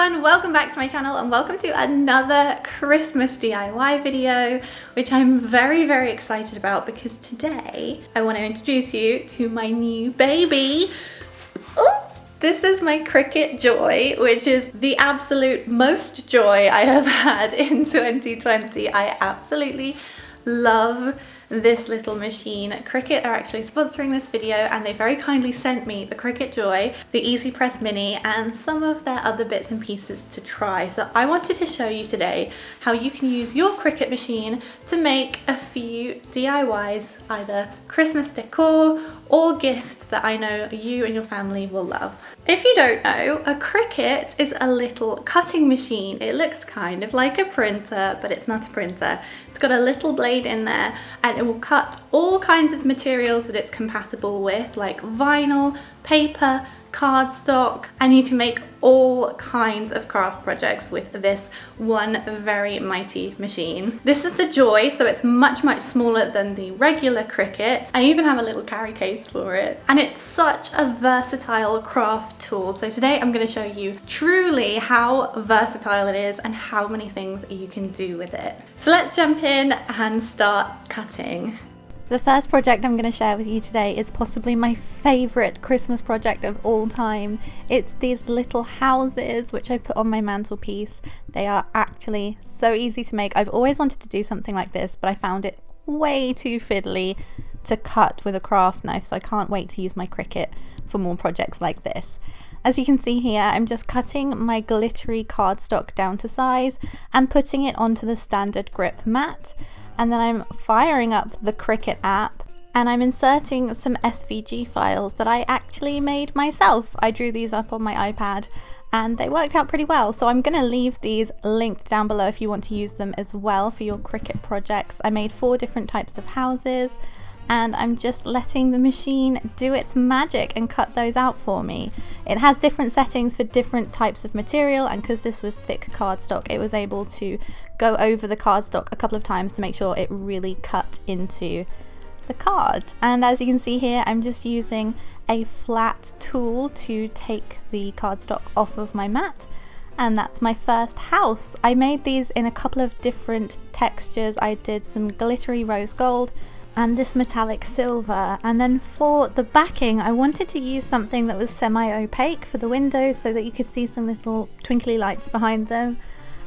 everyone, welcome back to my channel and welcome to another Christmas DIY video, which I'm very excited about because today I want to introduce you to my new baby. Ooh! This is my Cricut Joy, which is the absolute most joy I have had in 2020. I absolutely love this little machine. Cricut are actually sponsoring this video and they very kindly sent me the Cricut Joy, the Easy Press Mini and some of their other bits and pieces to try. So I wanted to show you today how you can use your Cricut machine to make a few DIYs, either Christmas decor or gifts that I know you and your family will love. If you don't know, a Cricut is a little cutting machine. It looks kind of like a printer, but it's not a printer. It's got a little blade in there and it will cut all kinds of materials that it's compatible with, like vinyl, paper, cardstock, and you can make all kinds of craft projects with this one very mighty machine. This is the Joy, so it's much smaller than the regular Cricut. I even have a little carry case for it, and it's such a versatile craft tool. So today I'm going to show you truly how versatile it is and how many things you can do with it. So let's jump in and start cutting. The first project I'm going to share with you today is possibly my favourite Christmas project of all time. It's these little houses which I've put on my mantelpiece. They are actually so easy to make. I've always wanted to do something like this, but I found it way too fiddly to cut with a craft knife, so I can't wait to use my Cricut for more projects like this. As you can see here, I'm just cutting my glittery cardstock down to size and putting it onto the standard grip mat. And then I'm firing up the Cricut app and I'm inserting some SVG files that I actually made myself. I drew these up on my iPad and they worked out pretty well. So I'm going to leave these linked down below if you want to use them as well for your Cricut projects. I made 4 different types of houses and I'm just letting the machine do its magic and cut those out for me. It has different settings for different types of material, and because this was thick cardstock, it was able to go over the cardstock a couple of times to make sure it really cut into the card. And as you can see here, I'm just using a flat tool to take the cardstock off of my mat. And that's my first house. I made these in a couple of different textures. I did some glittery rose gold and this metallic silver, and then for the backing I wanted to use something that was semi-opaque for the windows so that you could see some little twinkly lights behind them.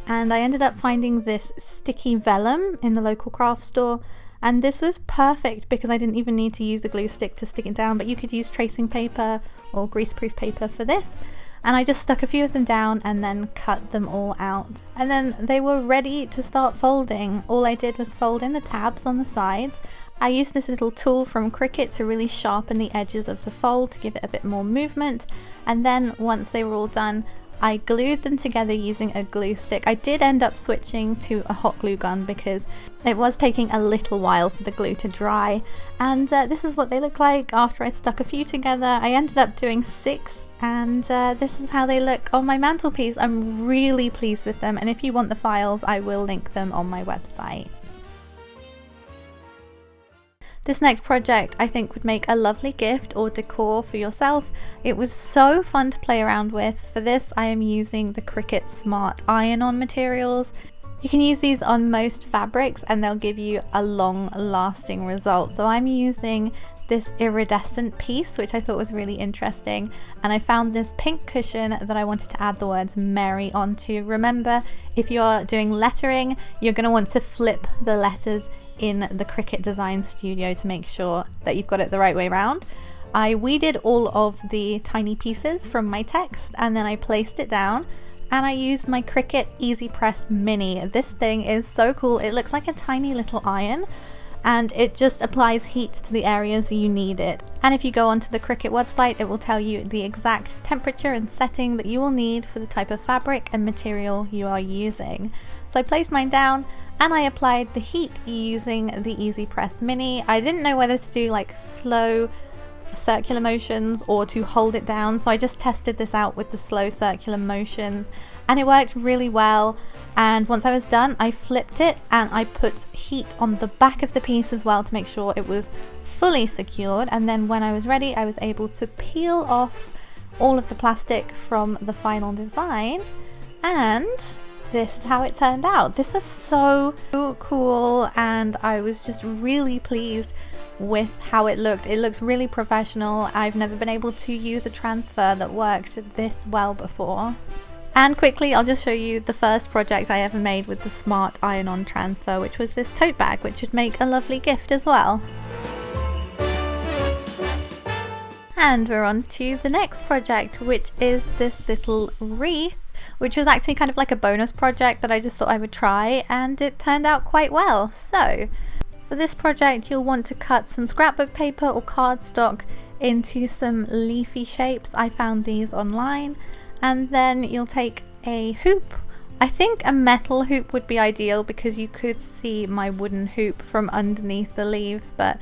And I ended up finding this sticky vellum in the local craft store, and this was perfect because I didn't even need to use a glue stick to stick it down, but you could use tracing paper or greaseproof paper for this. And I just stuck a few of them down and then cut them all out. And then they were ready to start folding. All I did was fold in the tabs on the sides. I used this little tool from Cricut to really sharpen the edges of the fold to give it a bit more movement. And then once they were all done, I glued them together using a glue stick. I did end up switching to a hot glue gun because it was taking a little while for the glue to dry. And this is what they look like after I stuck a few together. I ended up doing 6 and this is how they look on my mantelpiece. I'm really pleased with them, and if you want the files I will link them on my website. This next project I think would make a lovely gift or decor for yourself. It was so fun to play around with. For this I am using the Cricut Smart Iron-On materials. You can use these on most fabrics and they'll give you a long-lasting result. So I'm using this iridescent piece which I thought was really interesting, and I found this pink cushion that I wanted to add the words Merry onto. Remember, if you're doing lettering you're going to want to flip the letters in the Cricut Design Studio to make sure that you've got it the right way around. I weeded all of the tiny pieces from my text and then I placed it down, and I used my Cricut Easy Press Mini. This thing is so cool. It looks like a tiny little iron and it just applies heat to the areas you need it. And if you go onto the Cricut website, it will tell you the exact temperature and setting that you will need for the type of fabric and material you are using. So I placed mine down and I applied the heat using the Easy Press Mini. I didn't know whether to do like slow circular motions or to hold it down, so I just tested this out with the slow circular motions and it worked really well. And once I was done I flipped it and I put heat on the back of the piece as well to make sure it was fully secured, and then when I was ready I was able to peel off all of the plastic from the final design And this is how it turned out. This was so cool, and I was just really pleased with how it looked. It looks really professional. I've never been able to use a transfer that worked this well before. And quickly, I'll just show you the first project I ever made with the Smart Iron-On transfer, which was this tote bag, which would make a lovely gift as well. And we're on to the next project, which is this little wreath, which was actually kind of like a bonus project that I just thought I would try, and it turned out quite well. So for this project, you'll want to cut some scrapbook paper or cardstock into some leafy shapes. I found these online. And then you'll take a hoop. I think a metal hoop would be ideal because you could see my wooden hoop from underneath the leaves, but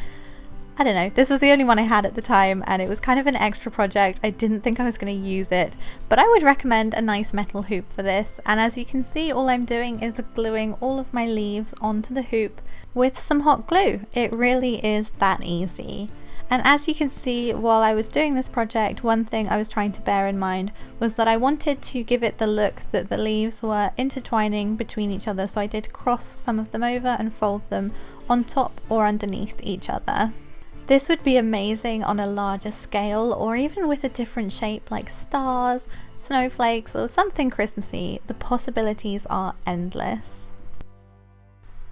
I don't know. This was the only one I had at the time, and it was kind of an extra project. I didn't think I was going to use it, but I would recommend a nice metal hoop for this. And as you can see, all I'm doing is gluing all of my leaves onto the hoop with some hot glue. It really is that easy. And as you can see, while I was doing this project, one thing I was trying to bear in mind was that I wanted to give it the look that the leaves were intertwining between each other, so I did cross some of them over and fold them on top or underneath each other. This would be amazing on a larger scale, or even with a different shape like stars, snowflakes, or something Christmassy. The possibilities are endless.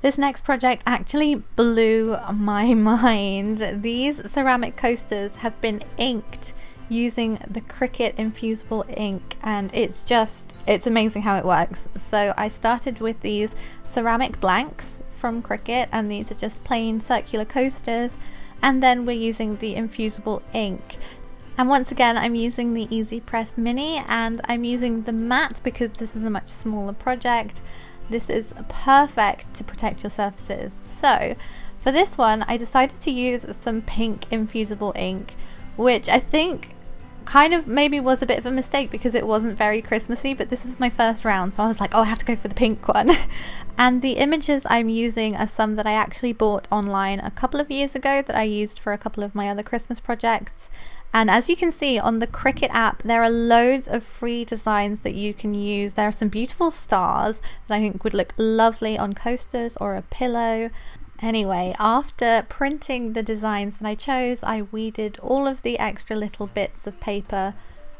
This next project actually blew my mind. These ceramic coasters have been inked using the Cricut Infusible ink, and it's amazing how it works. So I started with these ceramic blanks from Cricut, and these are just plain circular coasters, and then we're using the Infusible ink. And once again, I'm using the Easy Press Mini, and I'm using the matte because this is a much smaller project. This is perfect to protect your surfaces. So for this one, I decided to use some pink Infusible ink, which I think kind of maybe was a bit of a mistake because it wasn't very Christmassy, but this is my first round, so I was like, oh, I have to go for the pink one. And the images I'm using are some that I actually bought online a couple of years ago that I used for a couple of my other Christmas projects. And as you can see on the Cricut app, there are loads of free designs that you can use. There are some beautiful stars that I think would look lovely on coasters or a pillow. Anyway, after printing the designs that I chose, I weeded all of the extra little bits of paper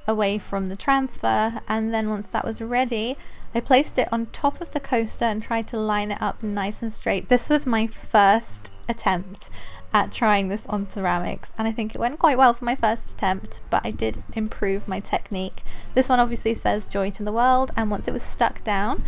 away from the transfer, and then once that was ready, I placed it on top of the coaster and tried to line it up nice and straight. This was my first attempt at trying this on ceramics, and I think it went quite well for my first attempt, but I did improve my technique. This one obviously says Joy to the World, and once it was stuck down,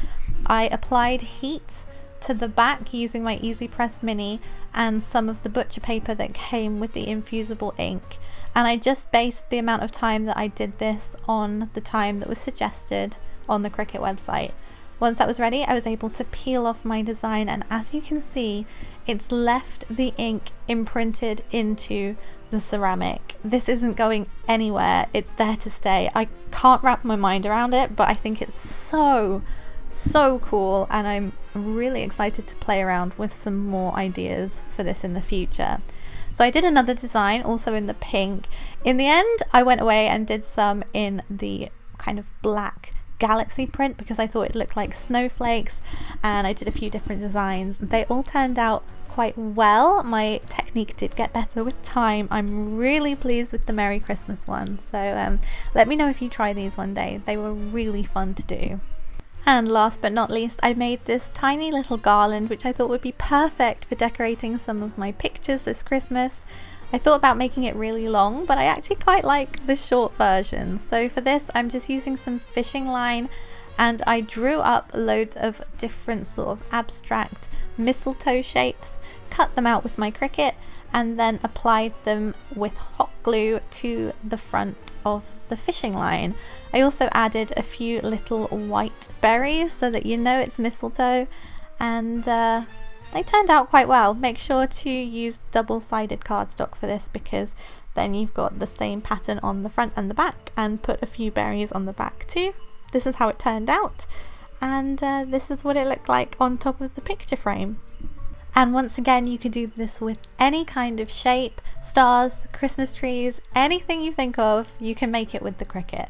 I applied heat to the back using my Easy Press Mini and some of the butcher paper that came with the Infusible ink, and I just based the amount of time that I did this on the time that was suggested on the Cricut website. Once that was ready, I was able to peel off my design, and as you can see, it's left the ink imprinted into the ceramic. This isn't going anywhere, it's there to stay. I can't wrap my mind around it, but I think it's so cool, and I'm really excited to play around with some more ideas for this in the future. So I did another design also in the pink. In the end, I went away and did some in the kind of black galaxy print because I thought it looked like snowflakes, and I did a few different designs. They all turned out quite well. My technique did get better with time. I'm really pleased with the Merry Christmas one, so let me know if you try these one day. They were really fun to do. And last but not least, I made this tiny little garland which I thought would be perfect for decorating some of my pictures this Christmas. I thought about making it really long, but I actually quite like the short version. So for this, I'm just using some fishing line, and I drew up loads of different sort of abstract mistletoe shapes, cut them out with my Cricut, and then applied them with hot glue to the front of the fishing line. I also added a few little white berries so that you know it's mistletoe, and they turned out quite well. Make sure to use double-sided cardstock for this because then you've got the same pattern on the front and the back, and put a few berries on the back too. This is how it turned out, and this is what it looked like on top of the picture frame. And once again, you could do this with any kind of shape, stars, Christmas trees, anything you think of, you can make it with the Cricut.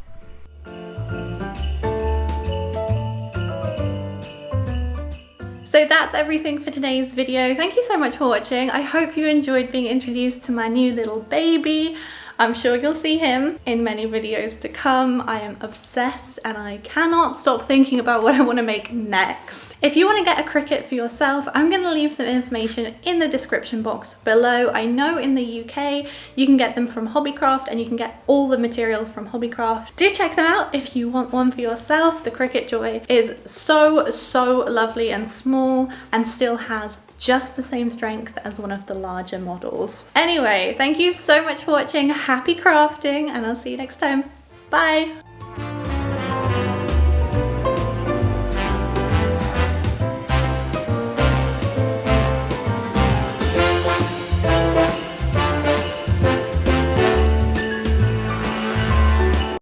So that's everything for today's video. Thank you so much for watching. I hope you enjoyed being introduced to my new little baby. I'm sure you'll see him in many videos to come. I am obsessed and I cannot stop thinking about what I want to make next. If you want to get a Cricut for yourself, I'm going to leave some information in the description box below. I know in the UK you can get them from Hobbycraft and you can get all the materials from Hobbycraft. Do check them out if you want one for yourself. The Cricut Joy is so lovely and small and still has just the same strength as one of the larger models. Anyway, thank you so much for watching. Happy crafting, and I'll see you next time. Bye!